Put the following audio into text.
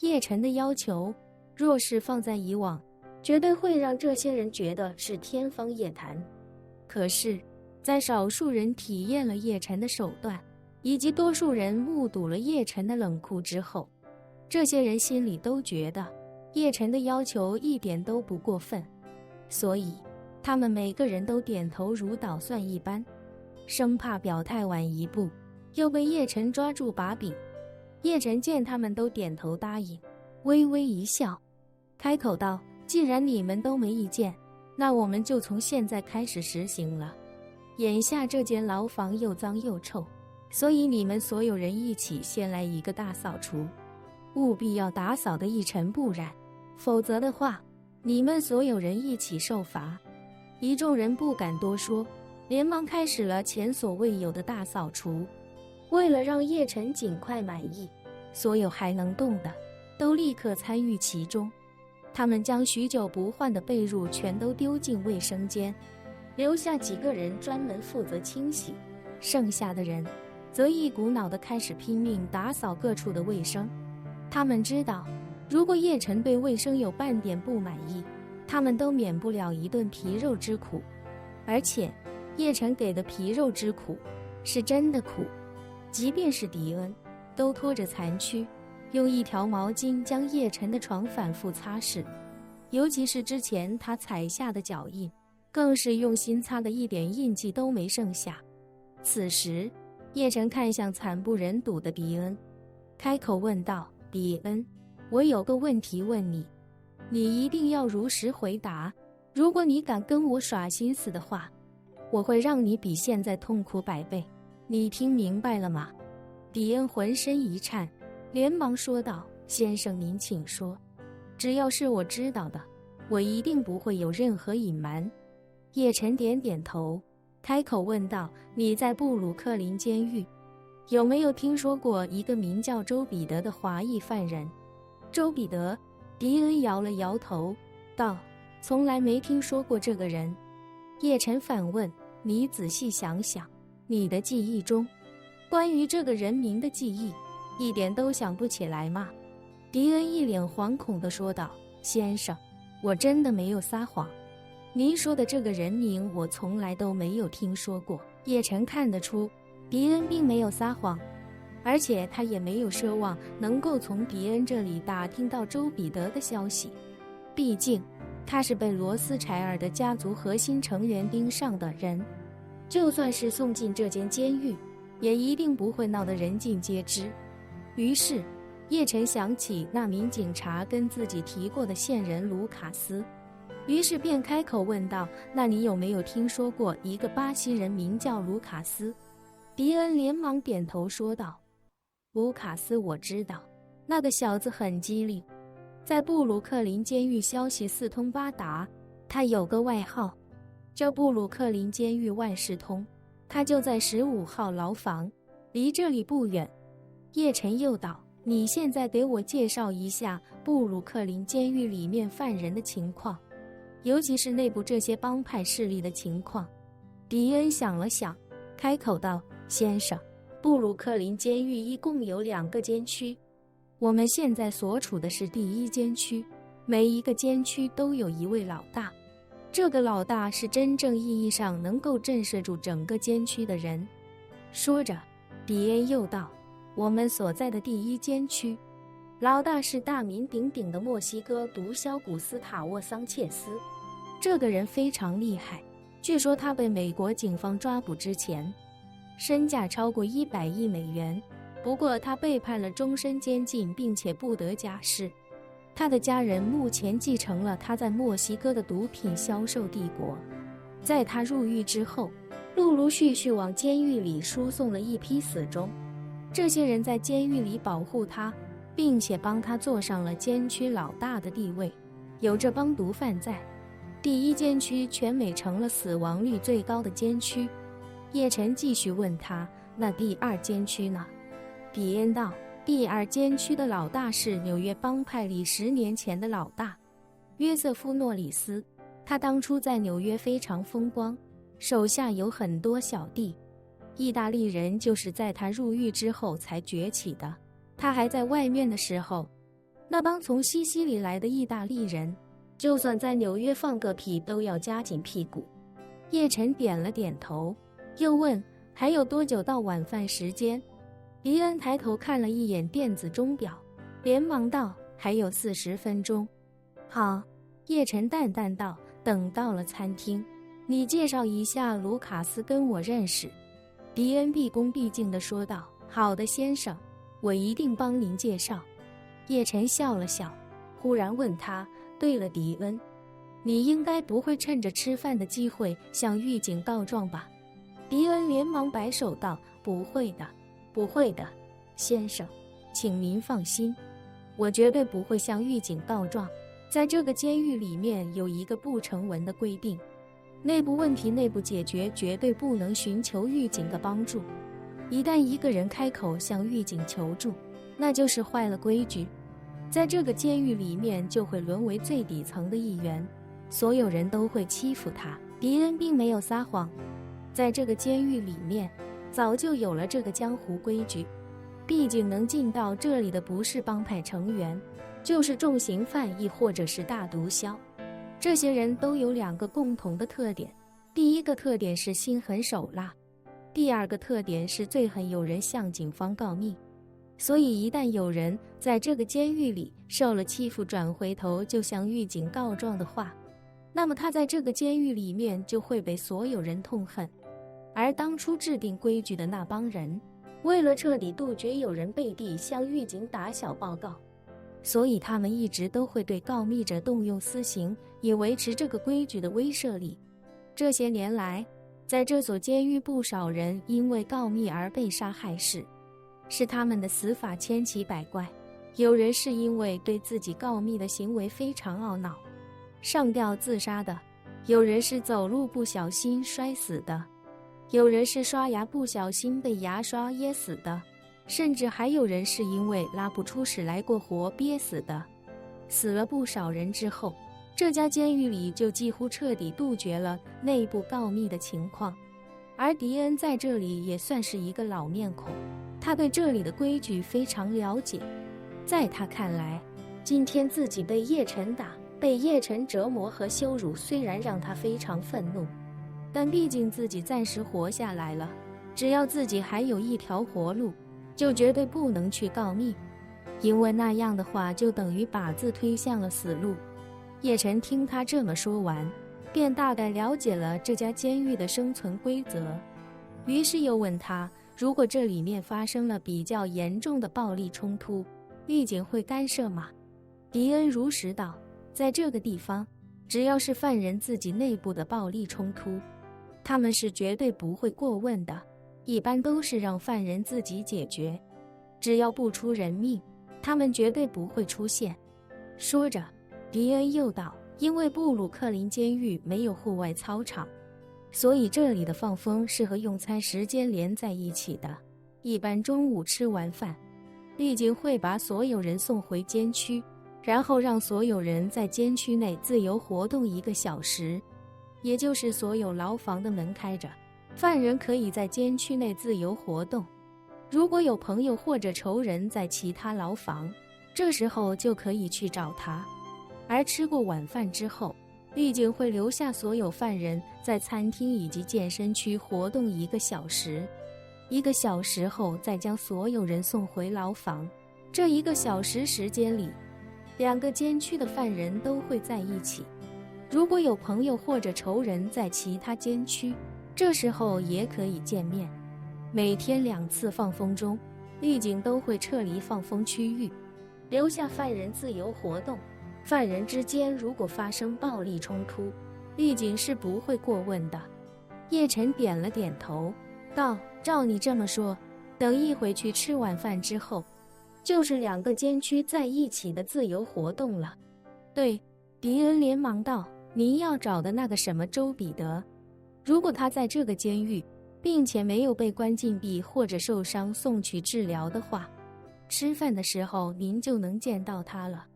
叶晨的要求，若是放在以往，绝对会让这些人觉得是天方夜谭。可是，在少数人体验了叶晨的手段，以及多数人目睹了叶晨的冷酷之后，这些人心里都觉得叶晨的要求一点都不过分，所以他们每个人都点头如捣蒜一般，生怕表态晚一步又被叶晨抓住把柄。叶晨见他们都点头答应，微微一笑，开口道：既然你们都没意见，那我们就从现在开始实行了。眼下这间牢房又脏又臭，所以你们所有人一起先来一个大扫除，务必要打扫得一尘不染，否则的话，你们所有人一起受罚。一众人不敢多说，连忙开始了前所未有的大扫除。为了让叶晨尽快满意，所有还能动的都立刻参与其中。他们将许久不换的被褥全都丢进卫生间，留下几个人专门负责清洗，剩下的人则一股脑地开始拼命打扫各处的卫生。他们知道，如果叶晨对卫生有半点不满意，他们都免不了一顿皮肉之苦。而且叶晨给的皮肉之苦是真的苦，即便是迪恩都拖着残躯，用一条毛巾将叶晨的床反复擦拭，尤其是之前他踩下的脚印，更是用心擦的一点印记都没剩下。此时叶晨看向惨不忍睹的迪恩，开口问道：迪恩，我有个问题问你，你一定要如实回答。如果你敢跟我耍心思的话，我会让你比现在痛苦100倍。你听明白了吗？迪恩浑身一颤，连忙说道：先生您请说，只要是我知道的，我一定不会有任何隐瞒。叶晨点点头，开口问道：你在布鲁克林监狱有没有听说过一个名叫周彼得的华裔犯人？周彼得？迪恩摇了摇头道：从来没听说过这个人。叶晨反问：你仔细想想，你的记忆中关于这个人名的记忆一点都想不起来吗？迪恩一脸惶恐地说道：先生，我真的没有撒谎，您说的这个人名我从来都没有听说过。叶晨看得出迪恩并没有撒谎，而且他也没有奢望能够从迪恩这里打听到周彼得的消息，毕竟他是被罗斯柴尔的家族核心成员盯上的人，就算是送进这间监狱，也一定不会闹得人尽皆知。于是叶晨想起那名警察跟自己提过的线人卢卡斯，于是便开口问道：那你有没有听说过一个巴西人名叫卢卡斯？迪恩连忙点头说道：卢卡斯我知道，那个小子很机灵，在布鲁克林监狱消息四通八达，他有个外号叫布鲁克林监狱万事通，他就在15号牢房，离这里不远。叶晨又道：你现在给我介绍一下布鲁克林监狱里面犯人的情况，尤其是内部这些帮派势力的情况。迪恩想了想，开口道：先生，布鲁克林监狱一共有2个监区，我们现在所处的是第1监区，每一个监区都有一位老大，这个老大是真正意义上能够震慑住整个监区的人。说着，迪恩又道：我们所在的第1监区，老大是大名鼎鼎的墨西哥毒枭古斯塔沃·桑切斯，这个人非常厉害，据说他被美国警方抓捕之前，身价超过100亿美元，不过他被判了终身监禁，并且不得假释。他的家人目前继承了他在墨西哥的毒品销售帝国。在他入狱之后，陆陆续续往监狱里输送了一批死忠，这些人在监狱里保护他，并且帮他坐上了监区老大的地位。有这帮毒贩在，第1监区全美成了死亡率最高的监区。叶晨继续问他：那第2监区呢？迪恩道：第2监区的老大是纽约帮派里10年前的老大约瑟夫·诺里斯，他当初在纽约非常风光，手下有很多小弟，意大利人就是在他入狱之后才崛起的。他还在外面的时候，那帮从西西里来的意大利人，就算在纽约放个屁都要夹紧屁股。叶晨点了点头，又问还有多久到晚饭时间。迪恩抬头看了一眼电子钟表，连忙道还有40分钟。好，叶晨淡淡道，等到了餐厅，你介绍一下卢卡斯跟我认识。迪恩毕恭毕敬地说道，好的先生，我一定帮您介绍。叶晨笑了笑，忽然问他，对了迪恩，你应该不会趁着吃饭的机会向狱警告状吧？迪恩连忙摆手道，不会的，不会的，先生，请您放心，我绝对不会向狱警告状。在这个监狱里面有一个不成文的规定，内部问题内部解决，绝对不能寻求狱警的帮助。一旦一个人开口向狱警求助，那就是坏了规矩，在这个监狱里面就会沦为最底层的一员，所有人都会欺负他。迪恩并没有撒谎，在这个监狱里面早就有了这个江湖规矩，毕竟能进到这里的不是帮派成员，就是重刑犯亦或者是大毒枭。这些人都有2个共同的特点，第一个特点是心狠手辣，第2个特点是最恨有人向警方告密。所以一旦有人在这个监狱里受了欺负，转回头就向狱警告状的话，那么他在这个监狱里面就会被所有人痛恨。而当初制定规矩的那帮人，为了彻底杜绝有人背地向狱警打小报告，所以他们一直都会对告密者动用私刑，以维持这个规矩的威慑力。这些年来，在这所监狱不少人因为告密而被杀害死，是他们的死法千奇百怪。有人是因为对自己告密的行为非常懊恼，上吊自杀的；有人是走路不小心摔死的；有人是刷牙不小心被牙刷噎死的，甚至还有人是因为拉不出屎来过活憋死的。死了不少人之后，这家监狱里就几乎彻底杜绝了内部告密的情况。而迪恩在这里也算是一个老面孔，他对这里的规矩非常了解。在他看来，今天自己被叶晨打，被叶晨折磨和羞辱，虽然让他非常愤怒，但毕竟自己暂时活下来了，只要自己还有一条活路，就绝对不能去告密，因为那样的话就等于把自推向了死路。叶晨听他这么说完，便大概了解了这家监狱的生存规则，于是又问他，如果这里面发生了比较严重的暴力冲突，狱警会干涉吗？迪恩如实道，在这个地方，只要是犯人自己内部的暴力冲突，他们是绝对不会过问的，一般都是让犯人自己解决，只要不出人命，他们绝对不会出现。说着，迪恩又道，因为布鲁克林监狱没有户外操场，所以这里的放风是和用餐时间连在一起的。一般中午吃完饭，狱警会把所有人送回监区，然后让所有人在监区内自由活动1个小时，也就是所有牢房的门开着，犯人可以在监区内自由活动。如果有朋友或者仇人在其他牢房，这时候就可以去找他。而吃过晚饭之后，狱警会留下所有犯人在餐厅以及健身区活动1个小时，1个小时后再将所有人送回牢房。这1个小时时间里，2个监区的犯人都会在一起。如果有朋友或者仇人在其他监区，这时候也可以见面。每天2次放风中，狱警都会撤离放风区域，留下犯人自由活动。犯人之间如果发生暴力冲突，狱警是不会过问的。叶晨点了点头，道，照你这么说，等一会去吃晚饭之后，就是2个监区在一起的自由活动了。对，迪恩连忙道，您要找的那个什么周彼得，如果他在这个监狱，并且没有被关禁闭或者受伤送去治疗的话，吃饭的时候您就能见到他了。